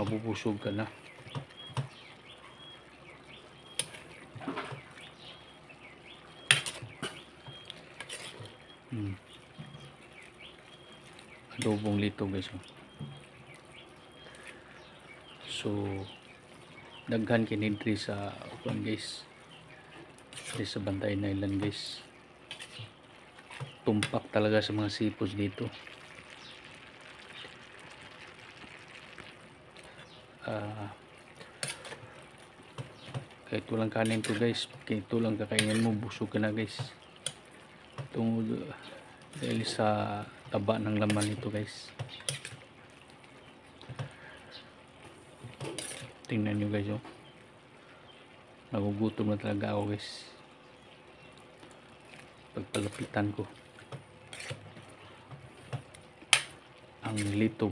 mabubusog ka na. Adobong lito guys. So daghan kini diri sa upan guys, diri sa Bantayan Island guys. Tumpak talaga sa mga seafoods dito. Kahit walang kanin to guys, kahit ito lang kakainin mo, busog ka na guys. Tungod dahil sa taba ng laman nito guys. Tingnan nyo guys, oh. Nagugutom na talaga ako guys pagpalapitan ko ang lito